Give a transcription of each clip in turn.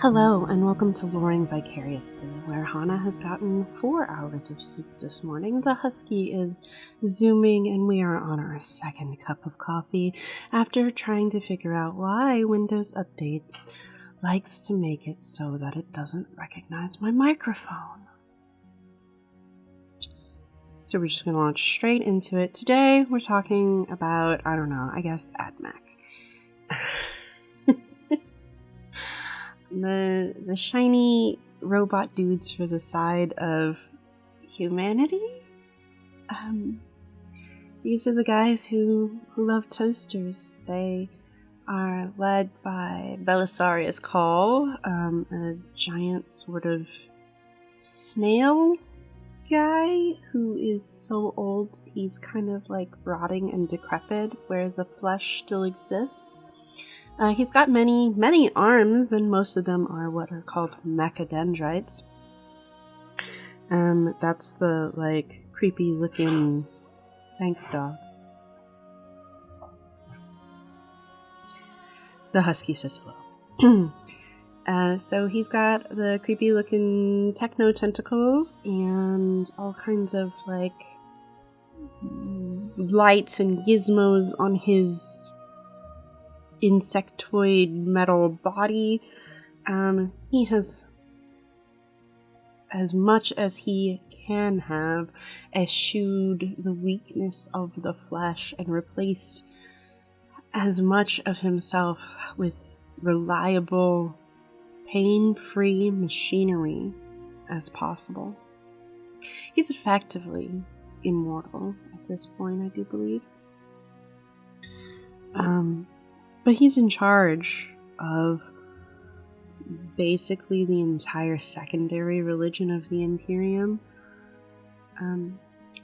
Hello, and welcome to Luring Vicariously, where Hana has gotten 4 hours of sleep this morning. The husky is zooming, and we are on our second cup of coffee after trying to figure out why Windows Updates likes to make it so that it doesn't recognize my microphone. So we're just going to launch straight into it. Today, we're talking about, AdMech. The shiny robot dudes for the side of humanity. These are the guys who love toasters. They are led by Belisarius Call, a giant sort of snail guy who is so old he's kind of like rotting and decrepit where the flesh still exists. He's got many arms, and most of them are what are called mechadendrites. That's the, creepy looking... Thanks, dog. The husky says hello. So he's got the creepy looking techno tentacles and all kinds of, lights and gizmos on his insectoid metal body. He has, as much as he can have, eschewed the weakness of the flesh and replaced as much of himself with reliable, pain-free machinery as possible. He's effectively immortal at this point, I do believe. But he's in charge of basically the entire secondary religion of the Imperium.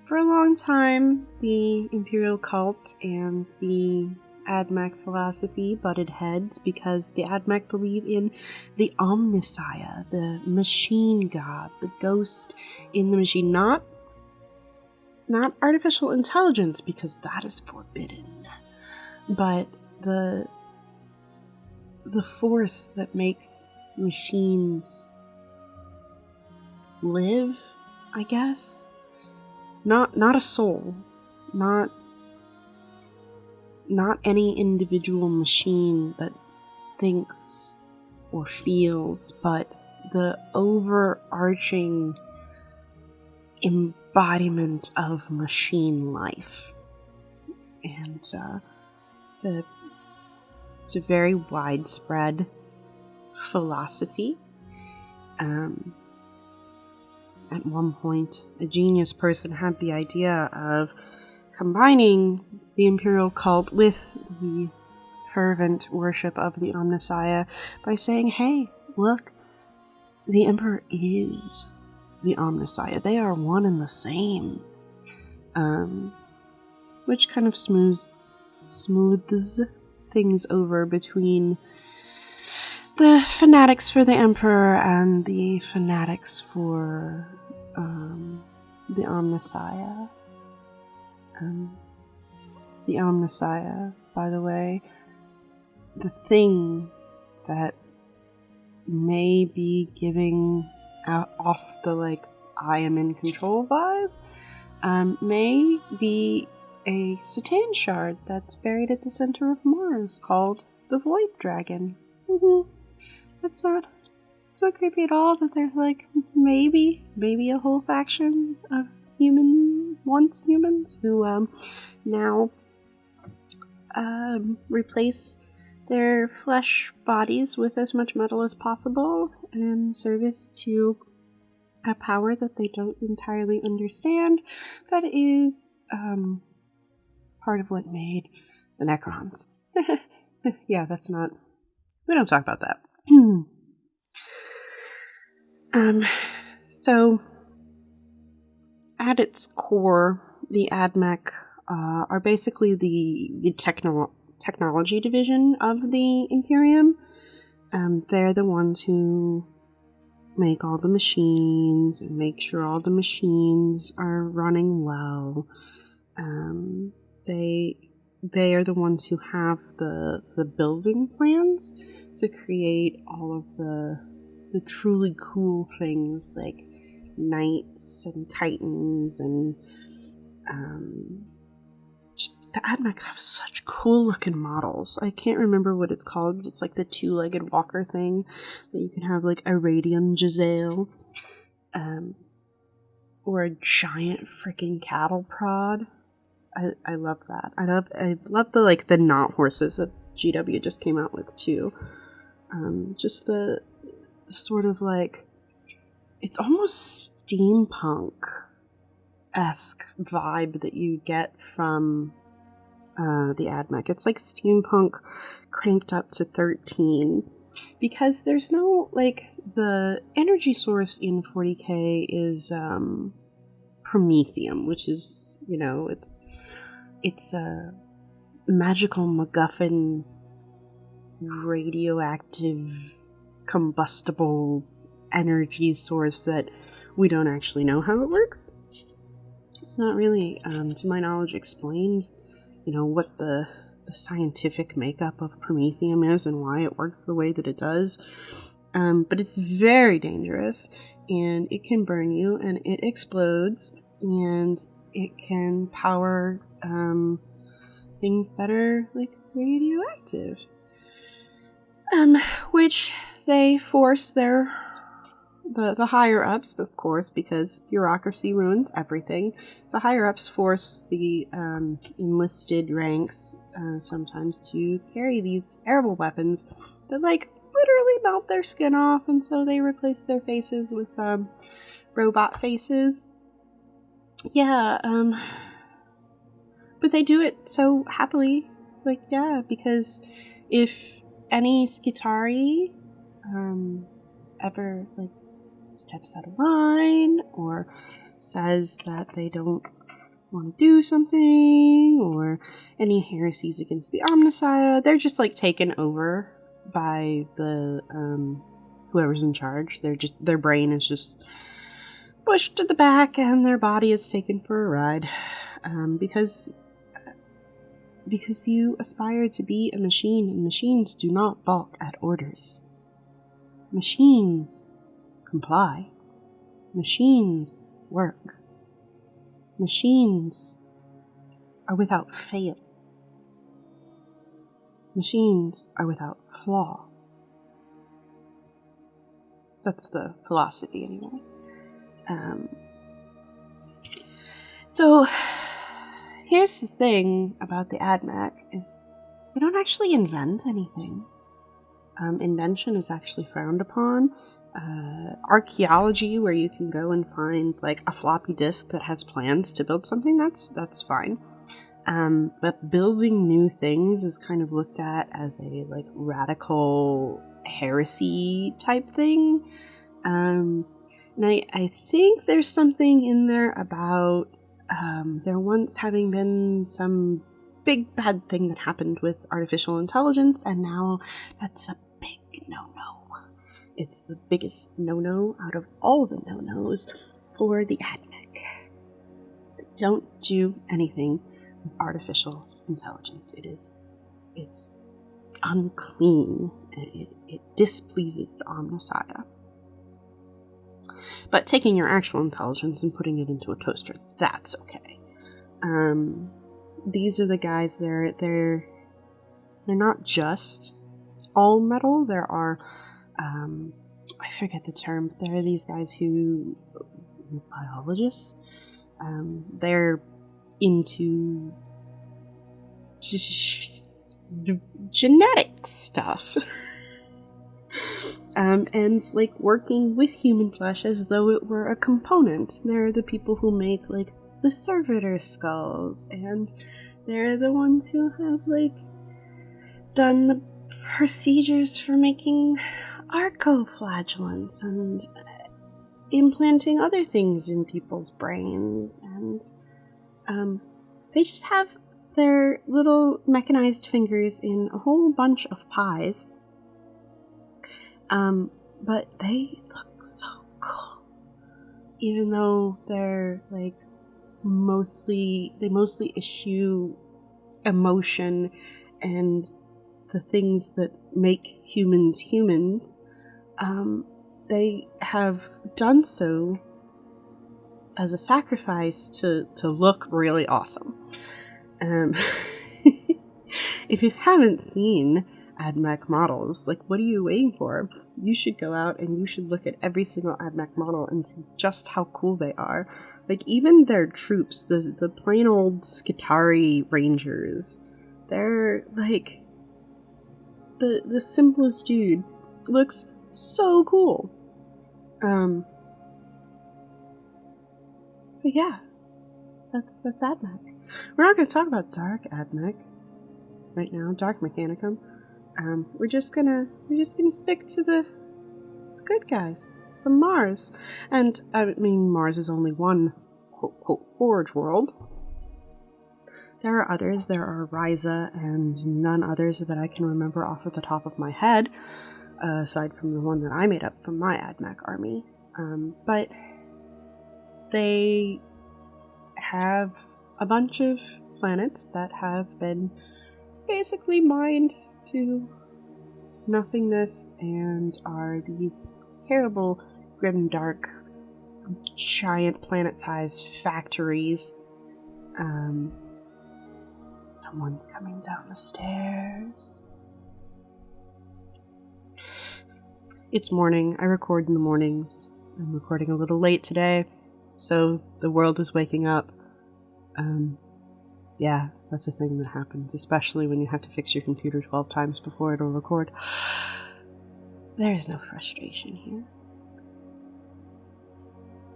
For a long time, the Imperial cult and the AdMech philosophy butted heads because the AdMech believe in the Omnissiah, the machine god, the ghost in the machine, not artificial intelligence, because that is forbidden, but the force that makes machines live, I guess. Not a soul. Not any individual machine that thinks or feels, but the overarching embodiment of machine life. And it's a very widespread philosophy. At one point, a genius person had the idea of combining the Imperial cult with the fervent worship of the Omnissiah by saying, hey, look, the Emperor is the Omnissiah. They are one and the same. Which kind of smooths things over between the fanatics for the Emperor and the fanatics for the Omnissiah. The Omnissiah, by the way, the thing that may be giving off the I am in control vibe, may be a Satan shard that's buried at the center of Mars called the Void Dragon. It's not creepy at all that there's maybe a whole faction of once humans who now replace their flesh bodies with as much metal as possible in service to a power that they don't entirely understand, that is part of what made the Necrons. Yeah, we don't talk about that. So, at its core, the AdMech are basically the technology division of the Imperium. They're the ones who make all the machines and make sure all the machines are running well. They they are the ones who have the building plans to create all of the truly cool things like knights and titans and just the AdMech have such cool looking models. I can't remember what it's called, but it's like the two-legged walker thing that you can have like a radium Giselle, or a giant freaking cattle prod. I love that. I love the knot horses that GW just came out with too. Just the sort of like, it's almost steampunk-esque vibe that you get from the AdMech. It's like steampunk cranked up to 13, because there's no, like, the energy source in 40k is promethium, which is, you know, it's a magical MacGuffin radioactive combustible energy source that we don't actually know how it works. It's not really, to my knowledge, explained, you know, what the scientific makeup of promethium is and why it works the way that it does. But it's very dangerous, and it can burn you, and it explodes, and it can power things that are like radioactive. Which they force the higher ups, of course, because bureaucracy ruins everything. The higher ups force the enlisted ranks sometimes to carry these terrible weapons that, like, literally melt their skin off, and so they replace their faces with robot faces. Yeah, but they do it so happily. Like, yeah, because if any Skitari ever, like, steps out of line or says that they don't want to do something, or any heresies against the Omnissiah, they're just, like, taken over by the whoever's in charge. Their brain is just pushed to the back, and their body is taken for a ride, because you aspire to be a machine, and machines do not balk at orders. Machines comply. Machines work. Machines are without fail. Machines are without flaw. That's the philosophy, anyway. So, here's the thing about the AdMech, is they don't actually invent anything. Invention is actually frowned upon. Archaeology, where you can go and find, like, a floppy disk that has plans to build something, that's fine. But building new things is kind of looked at as a, like, radical heresy type thing. And I think there's something in there about there once having been some big bad thing that happened with artificial intelligence, and now that's a big no-no. It's the biggest no-no out of all the no-nos for the AdMech. They don't do anything with artificial intelligence. It's unclean. It displeases the Omnissiah. But taking your actual intelligence and putting it into a toaster, that's okay. These are the guys, they're not just all metal. There are, I forget the term, but there are these guys who, biologists, they're into genetic stuff. And, like, working with human flesh as though it were a component. They're the people who make, like, the servitor skulls, and they're the ones who have, like, done the procedures for making arcoflagellants and implanting other things in people's brains, and they just have their little mechanized fingers in a whole bunch of pies. But they look so cool, even though they're, like, they mostly issue emotion and the things that make humans humans, they have done so as a sacrifice to look really awesome. If you haven't seen AdMech models, like, what are you waiting for? You should go out and you should look at every single AdMech model and see just how cool they are. Like, even their troops, the plain old Skitarii Rangers, they're like, the simplest dude looks so cool. But yeah, that's AdMech. We're not going to talk about Dark AdMech right now, Dark Mechanicum. We're just gonna stick to the good guys from Mars. And I mean, Mars is only one Forge world. There are others. There are Ryza and none others that I can remember off of the top of my head, aside from the one that I made up from my AdMech army. But they have a bunch of planets that have been basically mined to nothingness and are these terrible, grim, dark, giant planet-sized factories. Someone's coming down the stairs. It's morning. I record in the mornings. I'm recording a little late today, so the world is waking up. Yeah, that's a thing that happens, especially when you have to fix your computer 12 times before it'll record. There is no frustration here.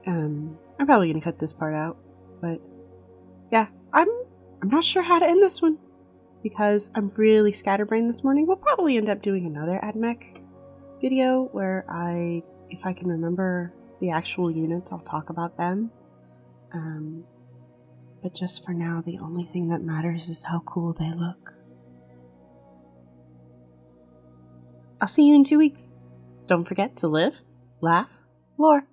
I'm probably gonna cut this part out, but yeah, I'm not sure how to end this one because I'm really scatterbrained this morning. We'll probably end up doing another AdMech video where if I can remember the actual units, I'll talk about them. But just for now, the only thing that matters is how cool they look. I'll see you in 2 weeks. Don't forget to live, laugh, lore.